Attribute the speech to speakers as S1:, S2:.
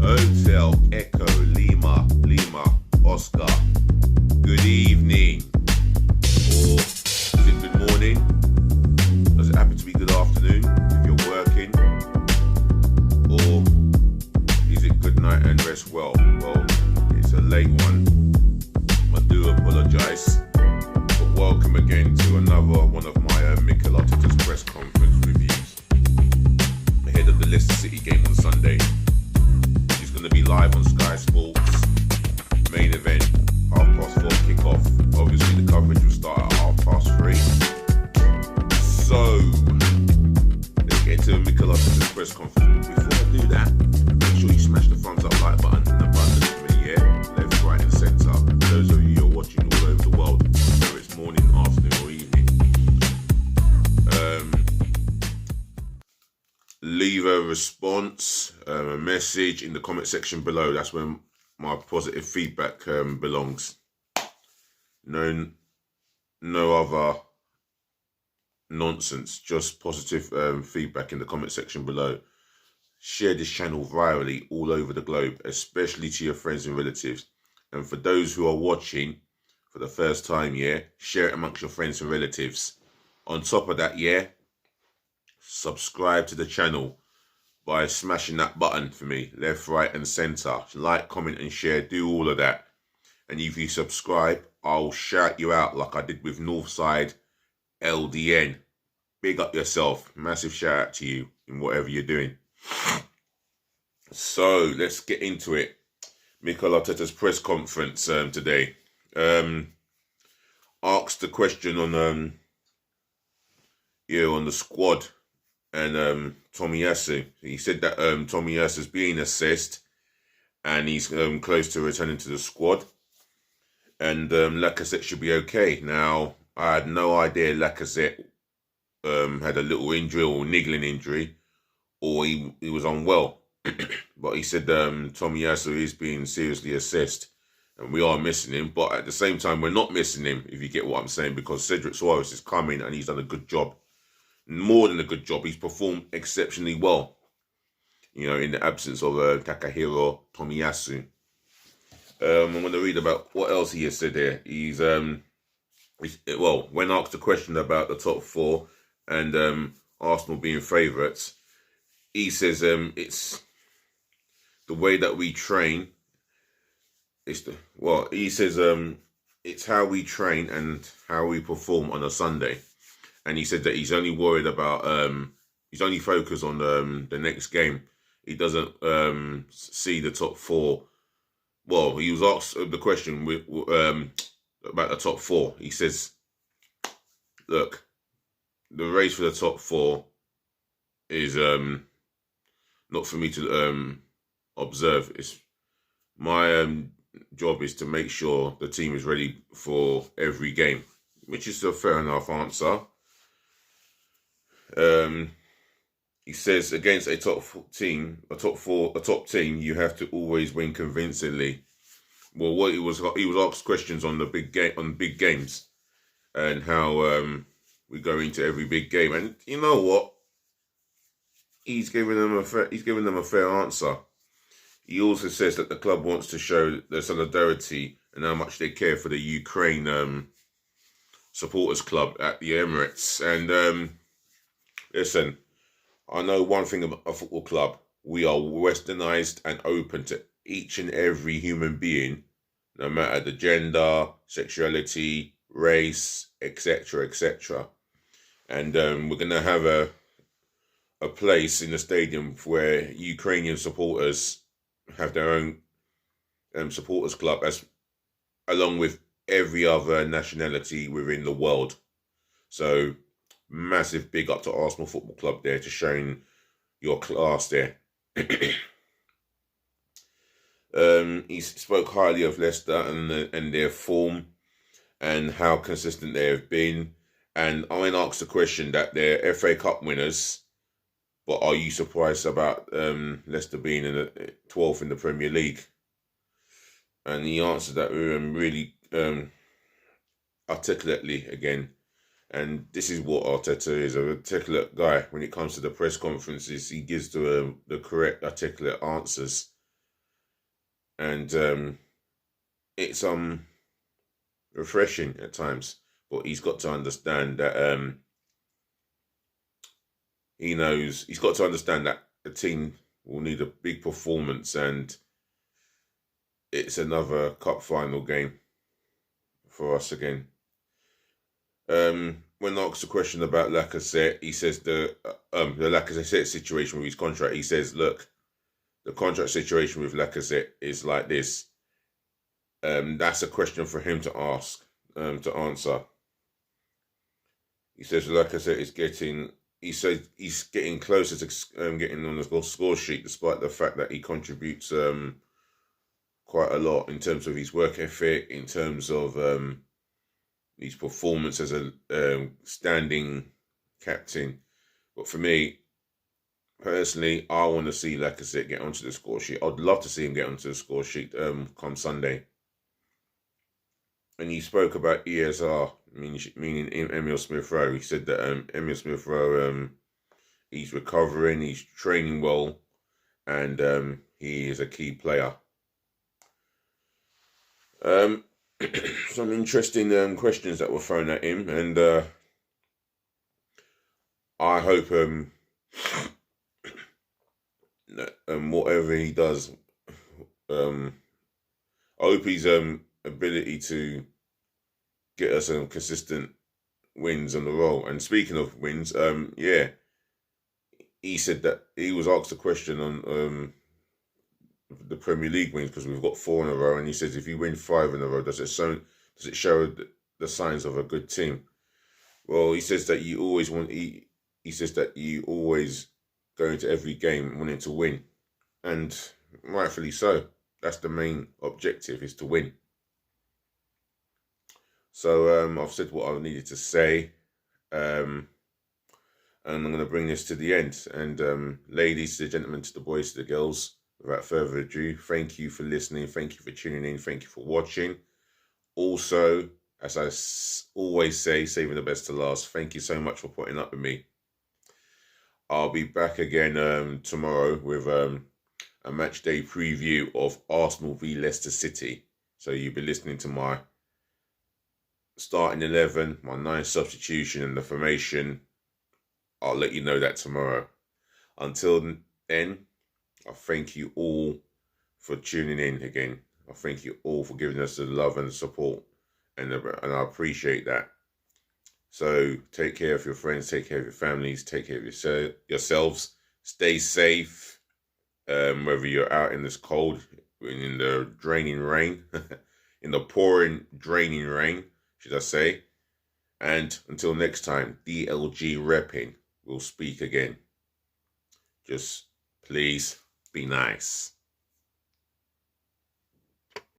S1: Hotel Echo Lima Oscar. Good evening. Or is it good morning? Does it happen to be good afternoon if you're working? Or is it good night and rest well? Well, it's a late one. I do apologise. But welcome again to another one of my Mikel Arteta'S press conference reviews ahead of the Leicester City game on Sunday. It's going to be live on Sky Sports. Main event, 4:30 kick-off. Obviously the coverage will start at 3:30. So, let's get into Mikel Arteta'S press conference. Before I do that, make sure you smash the thumbs up like button in abundance for me, yeah? Left, right and centre. Those of you who are watching all over the world, whether it's morning, afternoon or evening. Leave a response, a message in the comment section below. That's where my positive feedback belongs. No other nonsense, just positive feedback in the comment section below. Share this channel virally all over the globe, especially to your friends and relatives. And for those who are watching for the first time, yeah, share it amongst your friends and relatives. On top of that, yeah, subscribe to the channel by smashing that button for me, left, right and centre. Like, comment and share, do all of that. And if you subscribe, I'll shout you out like I did with Northside LDN. Big up yourself. Massive shout out to you in whatever you're doing. So let's get into it. Mikel Arteta'S press conference today. Asked the question on on the squad and Tomiyasu. He said that Tomiyasu's being assessed and he's close to returning to the squad. And Lacazette should be okay. Now, I had no idea Lacazette had a little injury or niggling injury, or he was unwell. But he said Tomiyasu is being seriously assessed, and we are missing him. But at the same time, we're not missing him, if you get what I'm saying, because Cedric Soares is coming and he's done a good job. More than a good job, he's performed exceptionally well, you know, in the absence of Takahiro Tomiyasu. I'm going to read about what else he has said here. He's well, when asked a question about the top four and Arsenal being favourites, he says it's the way that we train. He says it's how we train and how we perform on a Sunday. And he said that he's only worried about he's only focused on the next game. He doesn't see the top four. Well, he was asked the question about the top four. He says, look, the race for the top four is not for me to observe. It's my job is to make sure the team is ready for every game, which is a fair enough answer. He says against a top team, you have to always win convincingly. Well, what he was asked questions on the big games, and how we go into every big game, and you know what? He's giving them a fair answer. He also says that the club wants to show their solidarity and how much they care for the Ukraine supporters club at the Emirates. And listen, I know one thing about a football club. We are westernized and open to each and every human being, no matter the gender, sexuality, race, etc., etc. And we're going to have a place in the stadium where Ukrainian supporters have their own supporters club, along with every other nationality within the world. So, massive big up to Arsenal Football Club there, to showing your class there. He spoke highly of Leicester and their form and how consistent they have been. And I asked the question that they're FA Cup winners, but are you surprised about Leicester being in the 12th in the Premier League? And he answered that really articulately again. And this is what Arteta is, a articulate guy. When it comes to the press conferences, he gives the correct articulate answers. and it's refreshing at times. But he's got to understand that he's got to understand that the team will need a big performance, and it's another cup final game for us again. When asked a question about Lacazette, he says the Lacazette situation with his contract, he says, look, the contract situation with Lacazette is like this. That's a question for him to ask, to answer. He says Lacazette is getting. He said he's getting closer to getting on the score sheet, despite the fact that he contributes quite a lot in terms of his work ethic, in terms of his performance as a standing captain. But for me, personally, I want to see Lacazette get onto the score sheet. I'd love to see him get onto the score sheet come Sunday. And he spoke about ESR, meaning Emile Smith-Rowe. He said that Emile Smith-Rowe, he's recovering, he's training well, and he is a key player. Some interesting questions that were thrown at him, and I hope that whatever he does, I hope his ability to get us some consistent wins on the roll. And speaking of wins, yeah, he said that he was asked a question on the Premier League wins, because we've got 4 in a row, and he says if you win 5 in a row, does it show the signs of a good team? Well, he says that you always he says that you always go into every game wanting to win, and rightfully so. That's the main objective, is to win. So I've said what I needed to say, and I'm going to bring this to the end. And ladies, to the gentlemen, to the boys, to the girls, without further ado, thank you for listening, thank you for tuning in, thank you for watching. Also, as I always say, saving the best to last, thank you so much for putting up with me. I'll be back again tomorrow with a match day preview of Arsenal v Leicester City. So you'll be listening to my starting 11, my 9 substitution, and the formation. I'll let you know that tomorrow. Until then, I thank you all for tuning in again. I thank you all for giving us the love and the support, and I appreciate that. So take care of your friends, take care of your families, take care of yourselves. Stay safe, whether you're out in this cold, in the draining rain, in the pouring, draining rain, should I say. And until next time, DLG repping. We'll speak again. Just please be nice.